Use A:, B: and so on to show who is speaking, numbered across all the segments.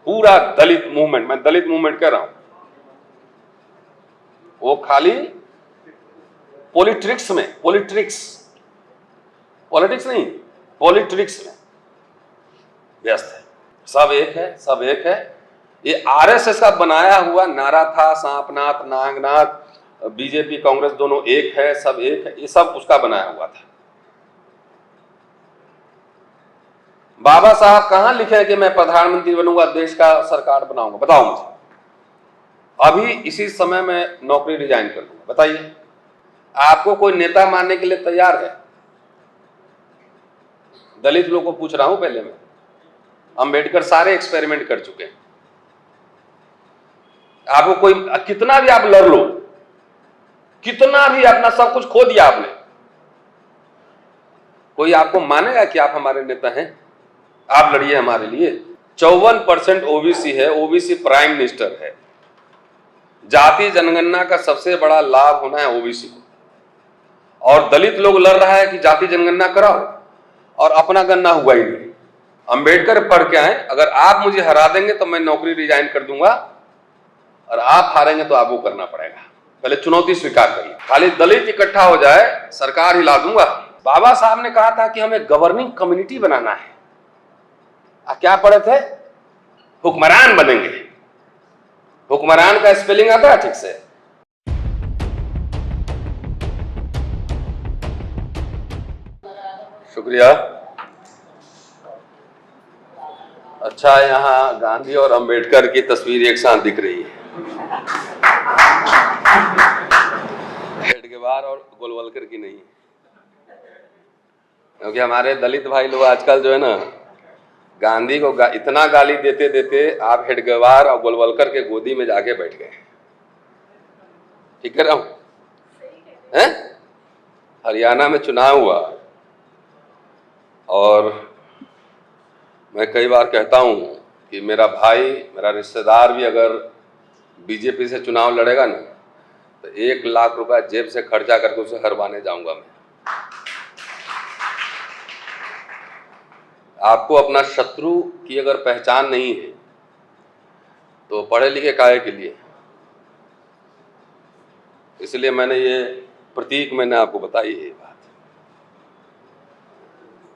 A: पूरा दलित मूवमेंट, मैं दलित मूवमेंट कह रहा हूं, वो खाली पॉलिटिक्स में, पॉलिटिक्स नहीं, पॉलिटिक्स में व्यस्त है। सब एक है, सब एक है। ये आरएसएस का बनाया हुआ नारा था, सांपनाथ नागनाथ, बीजेपी कांग्रेस दोनों एक है, सब एक है, ये सब उसका बनाया हुआ था। बाबा साहब कहां लिखे कि मैं प्रधानमंत्री बनूंगा, देश का सरकार बनाऊंगा? बताओ मुझे। अभी इसी समय में नौकरी रिजाइन कर दूंगा। बताइए, आपको कोई नेता मानने के लिए तैयार है? दलित लोगों को पूछ रहा हूं पहले मैं। अंबेडकर सारे एक्सपेरिमेंट कर चुके हैं। आपको कोई कितना भी आप लड़ लो, कितना भी अपना सब कुछ खो दिया आपने, कोई आपको मानेगा कि आप हमारे नेता हैं? आप लड़िए हमारे लिए। 54% ओबीसी है, ओबीसी प्राइम मिनिस्टर है। जाति जनगणना का सबसे बड़ा लाभ होना है ओबीसी को, और दलित लोग लड़ रहा है कि जाति जनगणना कराओ, और अपना गणना हुआ ही नहीं। अंबेडकर पढ़ के आए, अगर आप मुझे हरा देंगे तो मैं नौकरी रिजाइन कर दूंगा, और आप हारेंगे तो आपको करना पड़ेगा। पहले चुनौती स्वीकार करिए। खाली दलित इकट्ठा हो जाए, सरकार हिला दूंगा। बाबा साहब ने कहा था कि हमें गवर्निंग कम्युनिटी बनाना है। क्या पढ़े थे? हुक्मरान बनेंगे। हुक्मरान का स्पेलिंग आता है ठीक से? शुक्रिया। अच्छा, यहाँ गांधी और अंबेडकर की तस्वीर एक साथ दिख रही है। हेडगेवार और गोलवलकर की नहीं, क्योंकि हमारे दलित भाई लोग आजकल जो है ना, गांधी को इतना गाली देते देते आप हेडगेवार और गोलवलकर के गोदी में जाके बैठ गए। ठीक कह रहा हूं? हैं? हरियाणा में चुनाव हुआ, और मैं कई बार कहता हूं कि मेरा भाई, मेरा रिश्तेदार भी अगर बीजेपी से चुनाव लड़ेगा ना, तो 1 लाख रुपया जेब से खर्चा करके उसे हरवाने जाऊंगा मैं। आपको अपना शत्रु की अगर पहचान नहीं है तो पढ़े लिखे काहे के लिए? इसलिए मैंने ये प्रतीक मैंने आपको बताई है बात।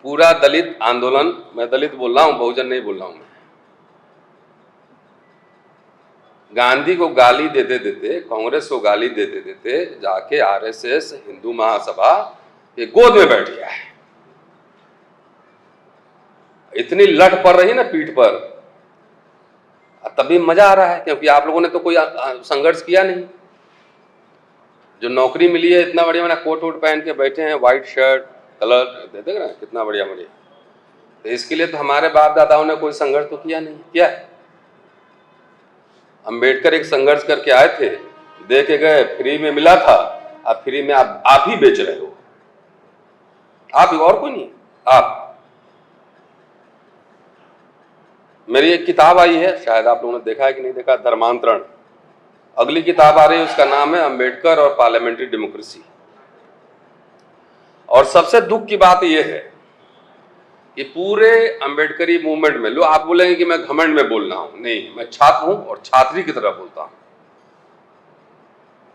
A: पूरा दलित आंदोलन, मैं दलित बोल रहा हूं, बहुजन नहीं बोल रहा हूं मैं। गांधी को गाली देते देते, कांग्रेस को गाली देते देते जाके आरएसएस हिंदू महासभा के गोद में बैठ गया है। इतनी लठ पड़ रही ना पीठ पर, तभी मजा आ रहा है, क्योंकि आप लोगों ने तो कोई संघर्ष किया नहीं। जो नौकरी मिली है, इतना बढ़िया, मैंने कोट वोट पहन के बैठे हैं, व्हाइट शर्ट कलर, देख रहे हैं कितना बढ़िया बढ़िया। तो इसके लिए तो हमारे बाप दादाओं ने कोई संघर्ष तो किया नहीं। किया है? अंबेडकर एक संघर्ष करके आए थे, दे के गए, फ्री में मिला था, अब फ्री में आप ही बेच रहे हो। आप, और कोई नहीं, आप। मेरी एक किताब आई है, शायद आप लोगों ने देखा है कि नहीं देखा, धर्मांतरण। अगली किताब आ रही है, उसका नाम है अंबेडकर और पार्लियामेंट्री डेमोक्रेसी। और सबसे दुख की बात यह है कि पूरे अंबेडकरी मूवमेंट में, लो आप बोलेंगे कि मैं घमंड में बोल रहा हूं, नहीं, मैं छात्र हूं और छात्री की तरह बोलता हूं।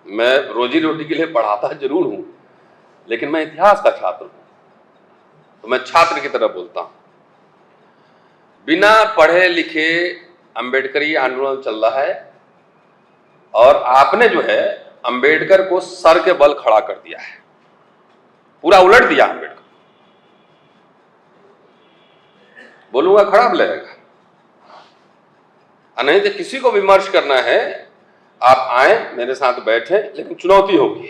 A: मैं रोजी रोटी के लिए पढ़ाता जरूर हूं, लेकिन मैं इतिहास का छात्र हूं, तो मैं छात्र की तरह बोलता हूं। बिना पढ़े लिखे अंबेडकरी आंदोलन चल रहा है, और आपने जो है अंबेडकर को सर के बल खड़ा कर दिया है, पूरा उलट दिया अंबेडकर। बोलूंगा खराब लगेगा, नहीं तो किसी को विमर्श करना है, आप आए मेरे साथ बैठे, लेकिन चुनौती होगी।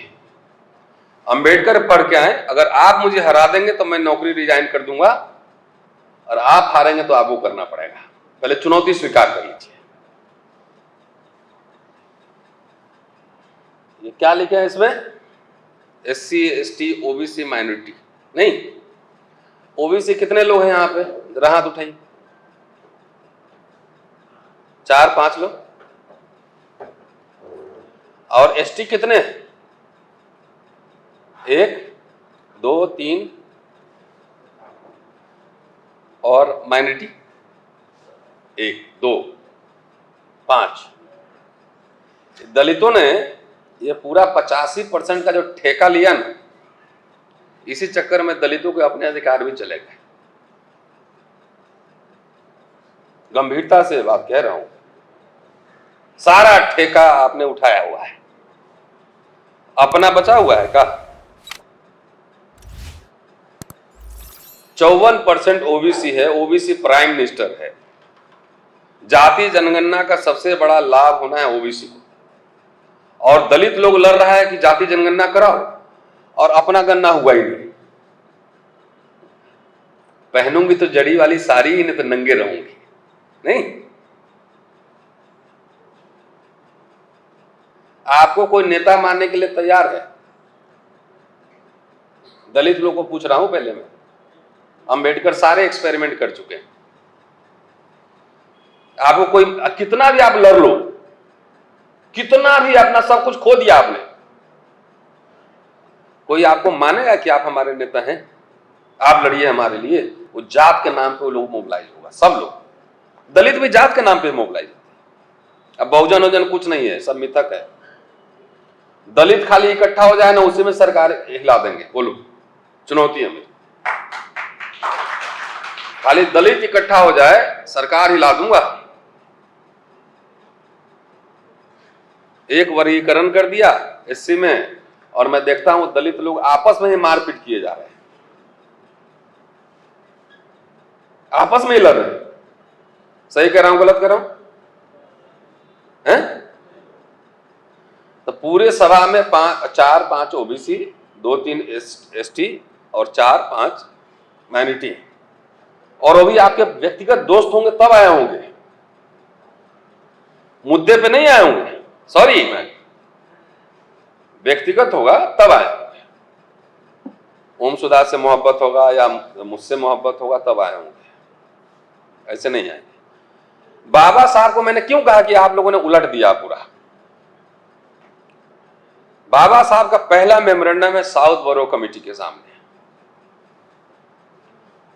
A: अंबेडकर पढ़ के आए, अगर आप मुझे हरा देंगे तो मैं नौकरी रिजाइन कर दूंगा, और आप हारेंगे तो आपको करना पड़ेगा। पहले चुनौती स्वीकार कर लीजिए। ये क्या लिखा है इसमें? SC ST OBC माइनॉरिटी नहीं, ओबीसी कितने लोग हैं यहाँ पे? जरा हाथ उठाइए। 4-5 लोग। और ST कितने? 1 2 3, और माइनॉरिटी 1 2। 5। दलितों ने ये पूरा 85% का जो ठेका लिया ना, इसी चक्कर में दलितों के अपने अधिकार भी चले गए। गंभीरता से बात कह रहा हूं, सारा ठेका आपने उठाया हुआ है, अपना बचा हुआ है का? 54% ओबीसी है, ओबीसी प्राइम मिनिस्टर है। जाति जनगणना का सबसे बड़ा लाभ होना है ओबीसी को, और दलित लोग लड़ रहा है कि जाति जनगणना कराओ, और अपना गणना हुआ ही नहीं। पहनूंगी तो जड़ी वाली साड़ी ही, नहीं तो नंगे रहूंगी। नहीं, आपको कोई नेता मानने के लिए तैयार है? दलित लोग को पूछ रहा हूं पहले मैं। अंबेडकर सारे एक्सपेरिमेंट कर चुके हैं। आपको कोई कितना भी आप लड़ लो, कितना भी अपना सब कुछ खो दिया आपने, कोई आपको मानेगा कि आप हमारे नेता हैं, आप लड़िए हमारे लिए? वो जात के नाम पे वो लोग मोबिलाइज होगा, सब लोग। दलित भी जात के नाम पे मोबिलाइज होते हैं। अब बहुजन वोजन कुछ नहीं है, सब मिथक है। दलित खाली इकट्ठा हो जाए ना, उसी में सरकार हिला देंगे। बोलो, चुनौती है मेरी। खाली दलित इकट्ठा हो जाए, सरकार हिला दूंगा। एक वर्गीकरण कर दिया एससी में, और मैं देखता हूं दलित लोग आपस में ही मारपीट किए जा रहे हैं, आपस में ही लड़ रहे हैं। सही कह रहा हूं, गलत कह रहा हूं? हैं? तो पूरे सभा में 4-5 ओबीसी, 2-3 एसटी और 4-5 माइनॉरिटी, और वो भी आपके व्यक्तिगत दोस्त होंगे तब आए होंगे, मुद्दे पे नहीं आए होंगे। सॉरी, मैं व्यक्तिगत होगा तब आए होंगे। ओम सुधार से मोहब्बत होगा या मुझसे मोहब्बत होगा तब आए होंगे, ऐसे नहीं आएंगे। बाबा साहब को मैंने क्यों कहा कि आप लोगों ने उलट दिया पूरा? बाबा साहब का पहला मेमोरेंडम है साउथ बरो कमेटी के सामने।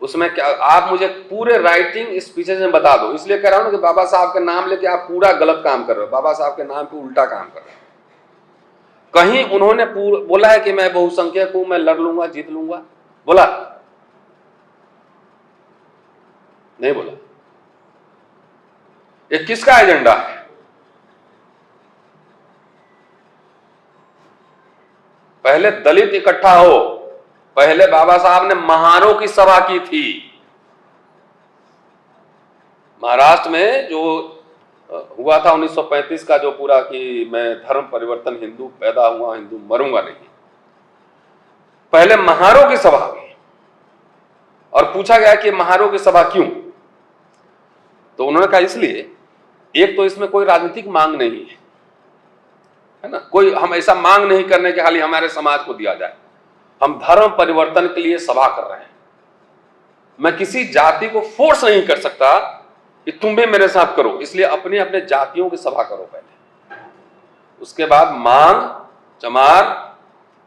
A: उसमें क्या, आप मुझे पूरे राइटिंग स्पीचेस में बता दो। इसलिए कह रहा हूं ना कि बाबा साहब के नाम लेके आप पूरा गलत काम कर रहे हो, बाबा साहब के नाम पे उल्टा काम कर रहे हो। कहीं उन्होंने बोला है कि मैं बहुसंख्यक हूं, मैं लड़ लूंगा, जीत लूंगा? बोला? नहीं बोला। ये किसका एजेंडा है? पहले दलित इकट्ठा हो। पहले बाबा साहब ने महारों की सभा की थी। महाराष्ट्र में जो हुआ था 1935 का, जो पूरा कि मैं धर्म परिवर्तन, हिंदू पैदा हुआ, हिंदू मरूंगा नहीं। पहले महारों की सभा हुई, और पूछा गया कि महारों की सभा क्यों? तो उन्होंने कहा इसलिए, एक तो इसमें कोई राजनीतिक मांग नहीं है ना, कोई हम ऐसा मांग नहीं करने के खाली हमारे समाज को दिया जाए। हम धर्म परिवर्तन के लिए सभा कर रहे हैं। मैं किसी जाति को फोर्स नहीं कर सकता कि तुम भी मेरे साथ करो, इसलिए अपने अपने जातियों की सभा करो पहले। उसके बाद मांग, चमार,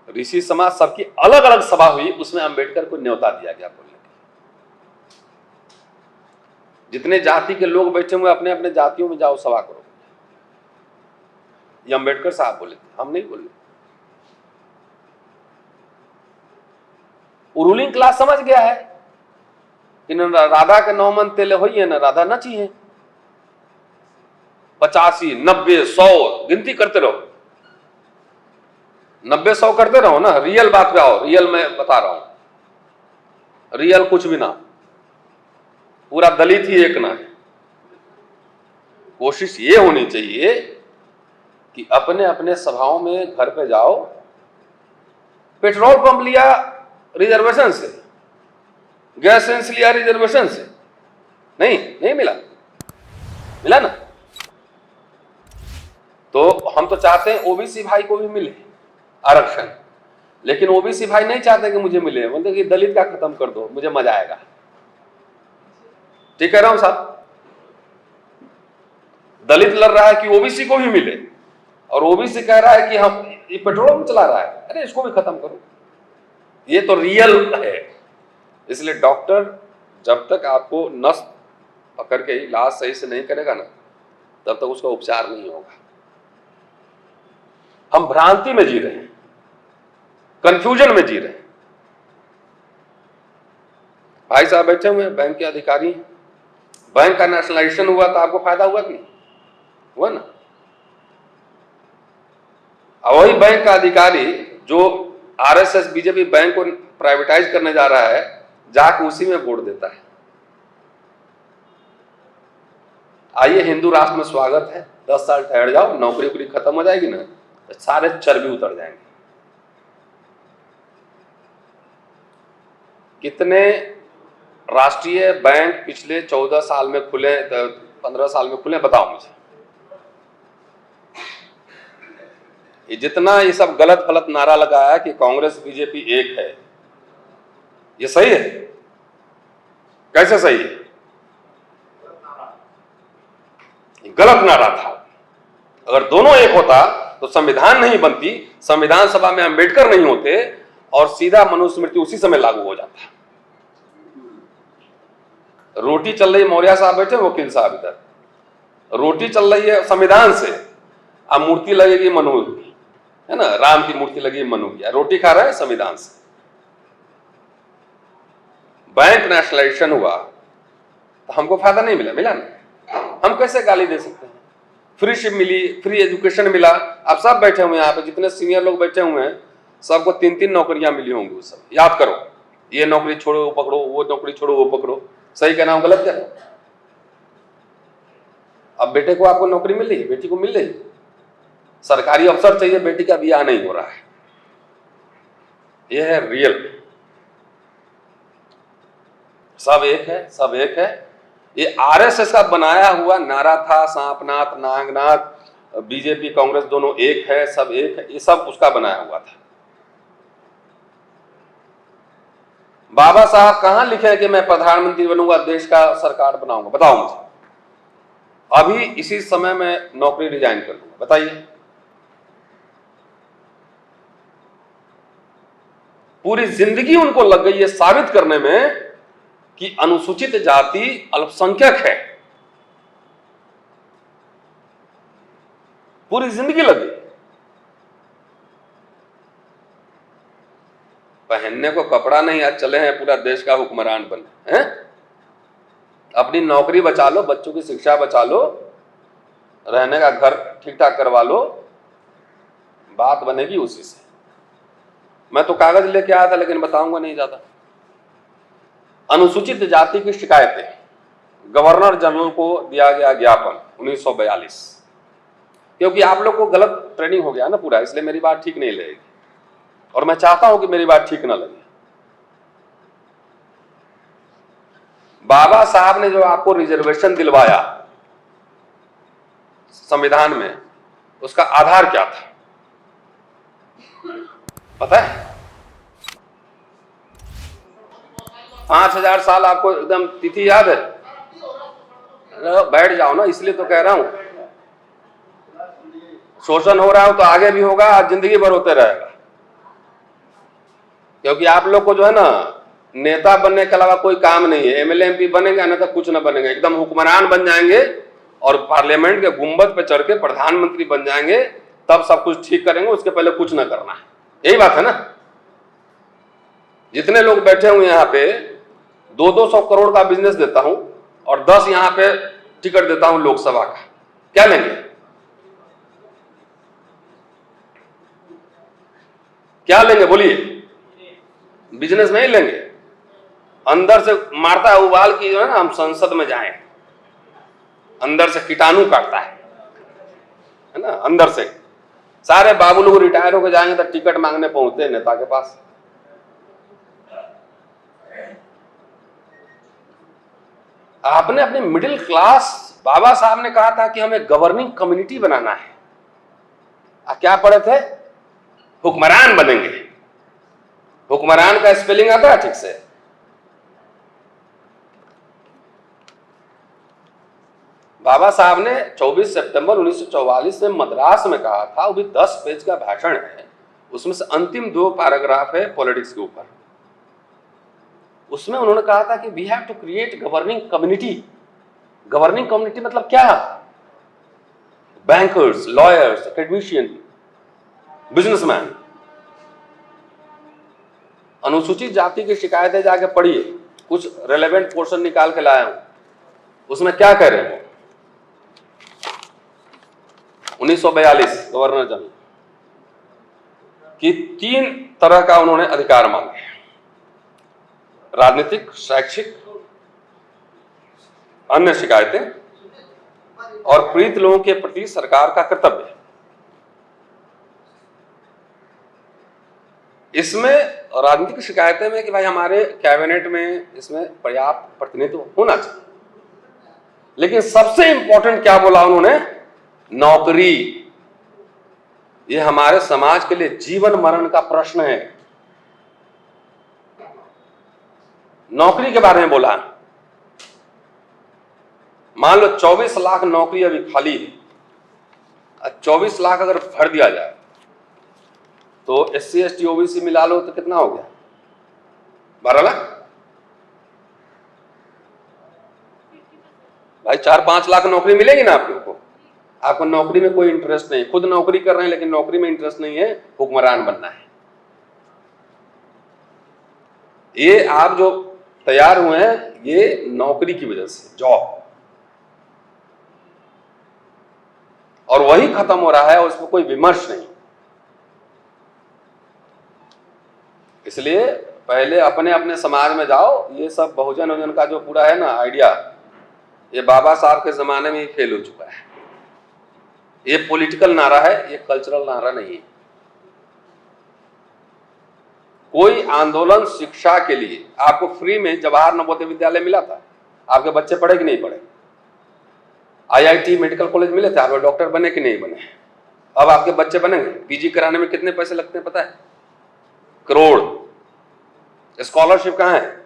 A: ऋषि समाज, सबकी अलग अलग सभा हुई। उसमें अंबेडकर को न्योता दिया गया बोलने के। जितने जाति के लोग बैठे हुए अपने अपने जातियों में जाओ, सभा करो। ये अंबेडकर साहब बोले थे, हम नहीं बोले। रूलिंग क्लास समझ गया है कि राधा के 9 मन तेले हो ना, राधा न चाहिए। 85, 90, 100 गिनती करते रहो, 90-100 करते रहो ना। रियल बात पे आओ। रियल मैं बता रहा हूं, रियल कुछ भी ना, पूरा दलित ही एक ना है। कोशिश ये होनी चाहिए कि अपने अपने सभाओं में घर पे जाओ। पेट्रोल पंप लिया रिजर्वेशन से, गैस एजेंस लिया रिजर्वेशन से, नहीं मिला, मिला ना? तो हम तो चाहते हैं ओबीसी भाई को भी मिले आरक्षण, लेकिन ओबीसी भाई नहीं चाहते कि मुझे मिले, बोलते कि दलित का खत्म कर दो, मुझे मजा आएगा। ठीक कह रहा हूं साहब? दलित लड़ रहा है कि ओबीसी को भी मिले, और ओबीसी कह रहा है कि हम ये पेट्रोल में चला रहा है, अरे इसको भी खत्म करो। ये तो रियल है। इसलिए डॉक्टर जब तक आपको नस पकड़ के इलाज सही से नहीं करेगा ना, तब तक उसका उपचार नहीं होगा। हम भ्रांति में जी रहे हैं, कंफ्यूजन में जी रहे हैं। भाई साहब बैठे हुए हैं, बैंक के अधिकारी, बैंक का नेशनलाइजेशन हुआ तो आपको फायदा हुआ कि नहीं हुआ ना? और वही बैंक का अधिकारी जो आरएसएस बीजेपी बैंक को प्राइवेटाइज करने जा रहा है, जाके उसी में वोट देता है। आइए हिंदू राष्ट्र में स्वागत है, 10 साल ठहर जाओ, नौकरी वोकरी खत्म हो जाएगी ना, तो सारे चर्बी उतर जाएंगे। कितने राष्ट्रीय बैंक पिछले 14 साल में खुले, 15 साल में खुले, बताओ मुझे। ये जितना ये सब गलत फलत नारा लगाया कि कांग्रेस बीजेपी एक है, ये सही है? कैसे सही है? गलत नारा था। अगर दोनों एक होता तो संविधान नहीं बनती, संविधान सभा में अंबेडकर नहीं होते और सीधा मनुस्मृति उसी समय लागू हो जाता। रोटी चल रही है, मौर्य साहब बैठे, वकील साहब इधर, रोटी चल रही है संविधान से, अब मूर्ति लगेगी मनु की, है ना, राम की मूर्ति लगी मनु की, रोटी खा रहे हैं संविधान से। बैंक नेशनलाइजेशन हुआ तो हमको फायदा नहीं मिला, मिला ना? हम कैसे गाली दे सकते हैं? फ्री शिप मिली, फ्री एजुकेशन मिला। आप सब बैठे हुए हैं यहाँ पे, जितने सीनियर लोग बैठे हुए हैं, सबको 3-3 नौकरियां मिली होंगी। वो सब याद करो, ये नौकरी छोड़ो वो पकड़ो, वो नौकरी छोड़ो वो पकड़ो। सही कहना हो, गलत कहना? अब बेटे को आपको नौकरी मिल रही है, बेटी को मिल रही है, सरकारी अफसर चाहिए, बेटी का ब्याह नहीं हो रहा है। यह है रियल। सब एक है, सब एक है। ये आरएसएस का बनाया हुआ नारा था, सांपनाथ नागनाथ, बीजेपी कांग्रेस दोनों एक है, सब एक है, ये सब उसका बनाया हुआ था। बाबा साहब कहां लिखे हैं कि मैं प्रधानमंत्री बनूंगा, देश का सरकार बनाऊंगा? बताओ मुझे। अभी इसी समय में नौकरी रिजाइन कर लूंगा, बताइए। पूरी जिंदगी उनको लग गई ये साबित करने में कि अनुसूचित जाति अल्पसंख्यक है, पूरी जिंदगी लग गई। पहनने को कपड़ा नहीं, आज चले हैं पूरा देश का हुक्मरान बने हैं। अपनी नौकरी बचा लो, बच्चों की शिक्षा बचा लो, रहने का घर ठीक ठाक करवा लो, बात बनेगी उसी से। मैं तो कागज लेके आया था, लेकिन बताऊंगा नहीं ज्यादा। अनुसूचित जाति की शिकायतें, गवर्नर जनरल को दिया गया ज्ञापन 1942, क्योंकि आप लोग को गलत ट्रेनिंग हो गया ना पूरा, इसलिए मेरी बात ठीक नहीं लगेगी, और मैं चाहता हूं कि मेरी बात ठीक ना लगे। बाबा साहब ने जो आपको रिजर्वेशन दिलवाया संविधान में, उसका आधार क्या था पता है? 5000 साल आपको एकदम तिथि याद है? बैठ जाओ ना, इसलिए तो कह रहा हूं। शोषण हो रहा हो तो आगे भी होगा, जिंदगी भर होते रहेगा, क्योंकि आप लोग को जो है ना, नेता बनने के अलावा कोई काम नहीं है। एमएलए एमपी बनेंगे ना तो कुछ ना बनेंगे, एकदम हुक्मरान बन जाएंगे और पार्लियामेंट के गुंबद पे चढ़ के प्रधानमंत्री बन जाएंगे, तब सब कुछ ठीक करेंगे, उसके पहले कुछ ना करना है। यही बात है ना? जितने लोग बैठे हुए यहाँ पे, 200-200 करोड़ का बिजनेस देता हूं और 10 यहां पे टिकट देता हूं लोकसभा का, क्या लेंगे? क्या लेंगे बोलिए? बिजनेस नहीं लेंगे। अंदर से मारता है उबाल की, जो है ना, हम संसद में जाएं, अंदर से कीटाणु काटता है ना, अंदर से। सारे बाबू लोग रिटायर होकर जाएंगे तो टिकट मांगने पहुंचते हैं नेता के पास। आपने अपने मिडिल क्लास, बाबा साहब ने कहा था कि हमें गवर्निंग कम्युनिटी बनाना है। क्या पढ़े थे? हुक्मरान बनेंगे। हुक्मरान का स्पेलिंग आता है ठीक से? बाबा साहब ने 24 सितंबर 1944 में मद्रास में कहा था, वो भी 10 पेज का भाषण है, उसमें से अंतिम 2 पैराग्राफ है पॉलिटिक्स के ऊपर। उसमें उन्होंने कहा था कि we have to create governing community. Governing community मतलब क्या? Bankers, lawyers, academician, businessman. अनुसूचित जाति की शिकायतें जाके पढ़िए, कुछ रेलेवेंट पोर्शन निकाल के लाया हूं, उसमें क्या कह रहे हैं। 1942 गवर्नर जनरल कि 3 तरह का उन्होंने अधिकार मांगे, राजनीतिक, शैक्षिक, अन्य शिकायतें, और पीड़ित लोगों के प्रति सरकार का कर्तव्य। इसमें राजनीतिक शिकायतें में कि भाई हमारे कैबिनेट में इसमें पर्याप्त प्रतिनिधित्व होना चाहिए, लेकिन सबसे इंपॉर्टेंट क्या बोला उन्होंने, नौकरी। ये हमारे समाज के लिए जीवन मरण का प्रश्न है। नौकरी के बारे में बोला। मान लो 24 लाख नौकरी अभी खाली है, 24 लाख अगर भर दिया जाए तो SC ST OBC मिला लो तो कितना हो गया, 12 लाख। भाई 4-5 लाख नौकरी मिलेगी ना आप लोगों को। आपको नौकरी में कोई इंटरेस्ट नहीं, खुद नौकरी कर रहे हैं लेकिन नौकरी में इंटरेस्ट नहीं है, हुक्मरान बनना है। ये आप जो तैयार हुए हैं ये नौकरी की वजह से, जॉब, और वही खत्म हो रहा है, उसमें कोई विमर्श नहीं। इसलिए पहले अपने अपने समाज में जाओ। ये सब बहुजन वजन का जो पूरा है ना आइडिया, ये बाबा साहब के जमाने में ही फेल हो चुका है। ये पॉलिटिकल नारा है, ये कल्चरल नारा नहीं है। कोई आंदोलन शिक्षा के लिए, आपको फ्री में जवाहर नवोदय विद्यालय मिला था, आपके बच्चे पढ़े कि नहीं पढ़े? IIT मेडिकल कॉलेज मिले थे, आप डॉक्टर बने कि नहीं बने? अब आपके बच्चे बनेंगे। PG कराने में कितने पैसे लगते हैं पता है? करोड़। स्कॉलरशिप कहां है?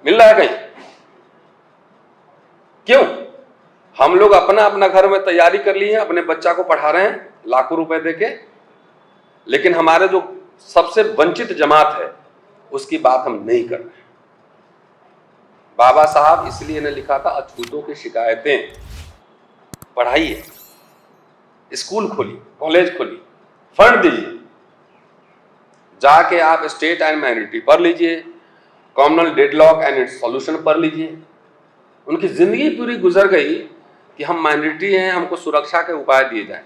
A: मिल रहा है कहीं? क्यों? हम लोग अपना अपना घर में तैयारी कर ली है, अपने बच्चा को पढ़ा रहे हैं लाखों रुपए देके, लेकिन हमारे जो सबसे वंचित जमात है उसकी बात हम नहीं कर रहे। बाबा साहब इसलिए ने लिखा था अछूतों की शिकायतें। पढ़ाइए, स्कूल खोलिए, कॉलेज खोलिए, फंड दीजिए, जाके आप स्टेट एंड माइनॉरिटी पढ़ लीजिए, communal deadlock and it's solution पढ़ लीजिए। उनकी जिंदगी पूरी गुजर गई कि हम माइनॉरिटी हैं, हमको सुरक्षा के उपाय दिए जाएं।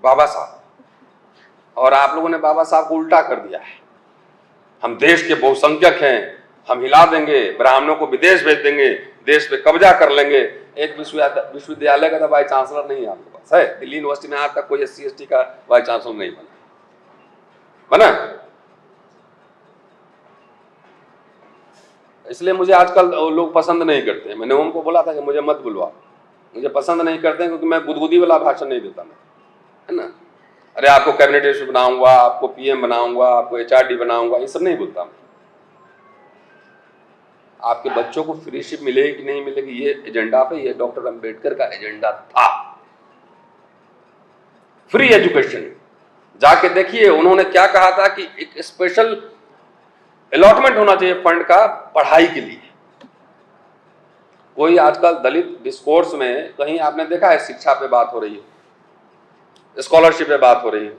A: बाबा साहब। और आप लोगों ने बाबा साहब को उल्टा कर दिया है। हम देश के बहुसंख्यक हैं, हम हिला देंगे, ब्राह्मणों को विदेश भेज देंगे, देश पे कब्जा कर लेंगे। एक विश्वविद्यालय का तो वाइस चांसलर नहीं है आपके पास, है? दिल्ली यूनिवर्सिटी में आज तक कोई SC ST का वाइस चांसलर नहीं बना। इसलिए मुझे आजकल लोग पसंद नहीं करते। मैंने उनको बोला था कि मुझे मत बुलवा, मुझे पसंद नहीं करते क्योंकि मैं गुदगुदी वाला भाषण नहीं देता मैं, है ना। अरे आपको कैबिनेट मिनिस्टर बनाऊंगा, आपको PM बनाऊंगा, आपको HRD बनाऊंगा, ये सब नहीं बोलता मैं। आपके बच्चों को फ्रीशिप मिलेगी कि नहीं मिलेगी, ये एजेंडा पे, ये डॉक्टर अंबेडकर का एजेंडा था। फ्री एजुकेशन जाके देखिए उन्होंने क्या कहा था कि एक स्पेशल अलॉटमेंट होना चाहिए फंड का पढ़ाई के लिए। कोई आजकल दलित डिस्कोर्स में कहीं आपने देखा है शिक्षा पे बात हो रही है, स्कॉलरशिप पे बात हो रही है?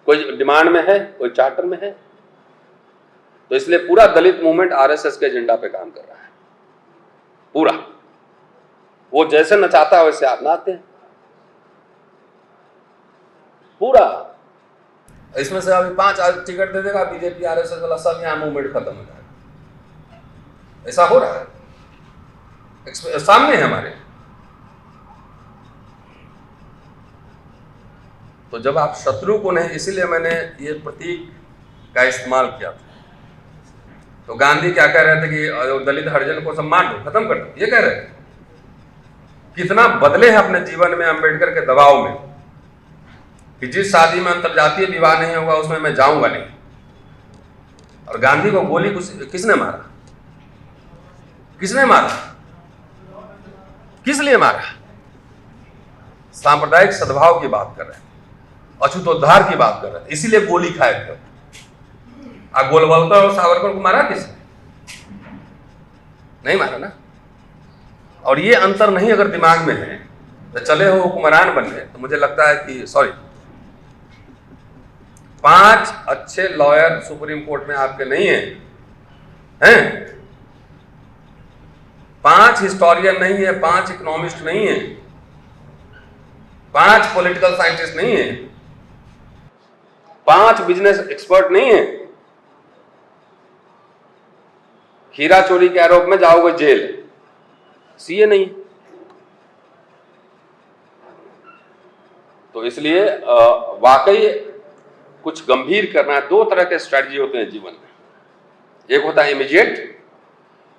A: कोई डिमांड में है, कोई चार्टर में है? तो इसलिए पूरा दलित मूवमेंट RSS के एजेंडा पे काम कर रहा है पूरा। वो जैसे नचाता है वैसे आप नाचते हैं पूरा। इसमें से अभी 5 टिकट दे देगा BJP RSS वाला, सब यहाँ मूवमेंट खत्म हो जाएगा। ऐसा हो रहा है, सामने है हमारे। तो जब आप शत्रु को नहीं, इसीलिए मैंने ये प्रतीक का इस्तेमाल किया था। तो गांधी क्या कह रहे थे कि दलित हरिजन को सब मार दो, खत्म कर दो, ये कह रहे थे। कितना बदले हैं अपने जीवन में अंबेडकर के दबाव में कि जिस शादी में अंतरजातीय विवाह नहीं होगा उसमें मैं जाऊंगा नहीं। और गांधी को गोली किसने मारा? किसने मारा? किस लिए मारा? सांप्रदायिक सद्भाव की बात कर रहे हैं, अछूतोद्धार की बात कर रहे थे, इसीलिए गोली खाए थे। गोलवलकर और सावरकर को मारा किसने? नहीं मारा ना। और ये अंतर नहीं अगर दिमाग में है तो चले हो हुक्मरान बनने, तो मुझे लगता है कि सॉरी 5 अच्छे लॉयर सुप्रीम कोर्ट में आपके नहीं हैं? 5 हिस्टोरियन नहीं है, 5 इकोनॉमिस्ट नहीं है, 5 पॉलिटिकल साइंटिस्ट नहीं है, 5 बिजनेस एक्सपर्ट नहीं है। हीरा चोरी के आरोप में जाओगे जेल, सीए नहीं। तो इसलिए वाकई कुछ गंभीर करना है। 2 तरह के स्ट्रैटेजी होते हैं जीवन में। एक होता है इमीडिएट।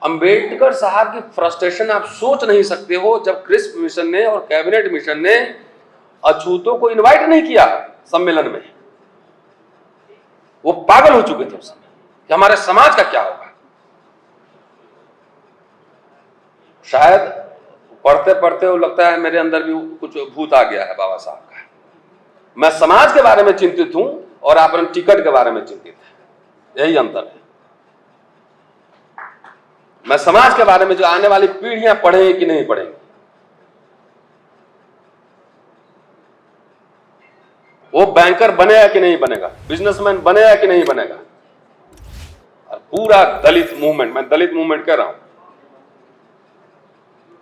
A: अंबेडकर साहब की फ्रस्ट्रेशन आप सोच नहीं सकते हो, जब क्रिस्प मिशन ने और कैबिनेट मिशन ने अछूतों को इनवाइट नहीं किया सम्मेलन में। वो पागल हो चुके थे उस समय कि हमारे समाज का क्या होगा। शायद पढ़ते पढ़ते वो लगता है मेरे अंदर भी कुछ भूत आ गया है बाबा साहब का। मैं समाज के बारे में चिंतित हूं और आप टिकट के बारे में चिंतित है, यही अंतर है। मैं समाज के बारे में जो आने वाली पीढ़ियां पढ़ेंगी कि नहीं पढ़ेंगी, वो बैंकर बनेगा कि नहीं बनेगा, बिजनेसमैन बनेगा कि नहीं बनेगा। और पूरा दलित मूवमेंट, मैं दलित मूवमेंट कह रहा हूं,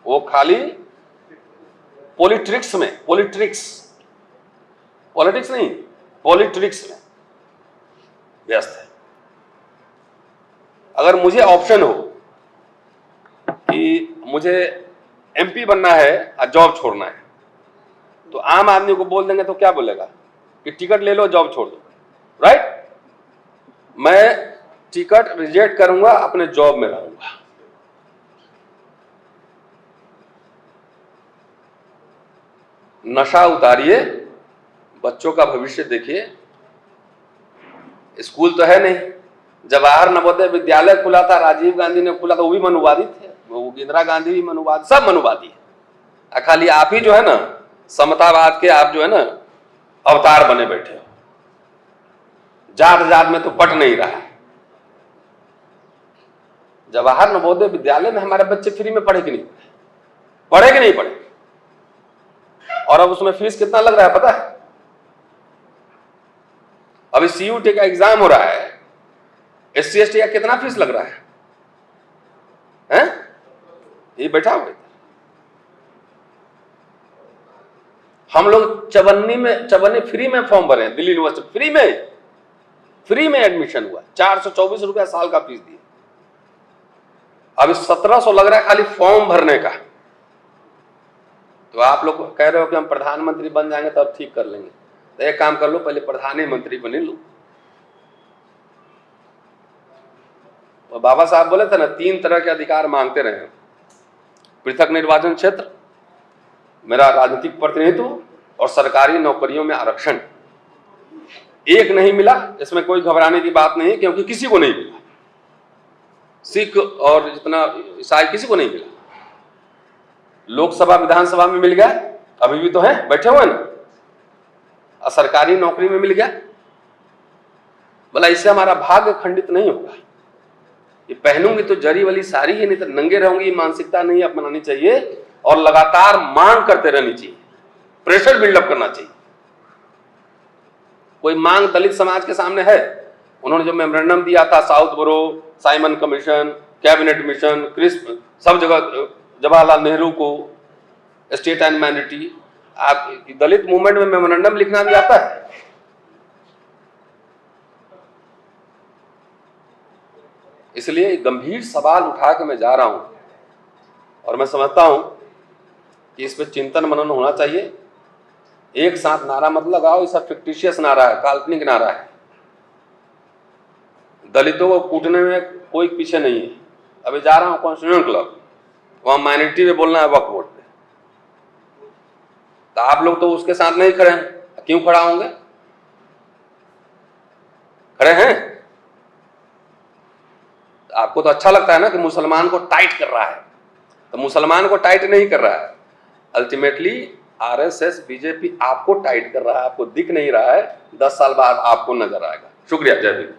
A: वो खाली पॉलिटिक्स में, पॉलिटिक्स नहीं, पॉलिटिक्स में व्यस्त है। अगर मुझे ऑप्शन हो कि मुझे एमपी बनना है और जॉब छोड़ना है, तो आम आदमी को बोल देंगे तो क्या बोलेगा कि टिकट ले लो, जॉब छोड़ दो, राइट? मैं टिकट रिजेक्ट करूंगा, अपने जॉब में रहूंगा। नशा उतारिए, बच्चों का भविष्य देखिए। स्कूल तो है नहीं। जवाहर नवोदय विद्यालय खुला था, राजीव गांधी ने खुला था, वो भी मनुवादी थे, वो इंदिरा गांधी भी मनुवादी, सब मनुवादी है। खाली आप ही जो है ना समतावाद के, आप जो है ना अवतार बने बैठे हो। जात जात में तो पट नहीं रहा। जवाहर नवोदय विद्यालय में हमारे बच्चे फ्री में पढ़े कि नहीं पढ़े कि नहीं पढ़े? और अब उसमें फीस कितना लग रहा है पता है? अभी सीयूटी का एग्जाम हो रहा है, SC ST का कितना फीस लग रहा है? ये बैठा हुआ। हम लोग चवन्नी फ्री में फॉर्म भरे हैं, दिल्ली यूनिवर्सिटी फ्री में एडमिशन हुआ, 424 रुपया साल का फीस दिए। अभी 1700 लग रहा है खाली फॉर्म भरने का। तो आप लोग कह रहे हो कि हम प्रधानमंत्री बन जाएंगे तब ठीक कर लेंगे, तो एक काम कर लो, पहले प्रधानमंत्री बने लो। और बाबा साहब बोले थे ना, 3 तरह के अधिकार मांगते रहे, पृथक निर्वाचन क्षेत्र, मेरा राजनीतिक प्रतिनिधित्व और सरकारी नौकरियों में आरक्षण। एक नहीं मिला, इसमें कोई घबराने की बात नहीं है, क्योंकि किसी को नहीं मिला। सिख और जितना ईसाई किसी को नहीं मिला। लोकसभा विधानसभा में मिल गया, अभी भी तो है, बैठे हुए ना। और सरकारी नौकरी में मिल गया। बोला इससे हमारा भाग्य खंडित नहीं होगा। ये पहनूंगी तो जरी वाली साड़ी है, नहीं तो नंगे रहूंगी, मानसिकता नहीं अपनानी चाहिए और लगातार मांग करते रहनी चाहिए, प्रेशर बिल्डअप करना चाहिए। कोई मांग दलित समाज के सामने है? उन्होंने जो मेमोरेंडम दिया था, Southborough, Simon commission, cabinet mission, Cripps, सब जगह जवाहरलाल नेहरू को, स्टेट एंड माइनॉरिटी, आप दलित मूवमेंट में मेमोरेंडम लिखना भी आता है? इसलिए गंभीर सवाल उठा के मैं जा रहा हूं और मैं समझता हूं कि इस पर चिंतन मनन होना चाहिए। एक साथ नारा मत लगाओ, इसका फिक्टिशियस नारा है, काल्पनिक नारा है। दलितों को कूटने में कोई पीछे नहीं है। अभी जा रहा हूं कॉन्स्टिट्यूशन क्लब, वहां माइनॉरिटी में बोलना है वक्फ बोर्ड पे, तो आप लोग तो उसके साथ नहीं खड़े हैं। क्यों खड़ा होंगे? खड़े हैं। आपको तो अच्छा लगता है ना कि मुसलमान को टाइट कर रहा है, तो मुसलमान को टाइट नहीं कर रहा है, अल्टीमेटली RSS बीजेपी आपको टाइट कर रहा है। आपको दिख नहीं रहा है, 10 साल बाद आपको नजर आएगा। शुक्रिया, जय हिंद।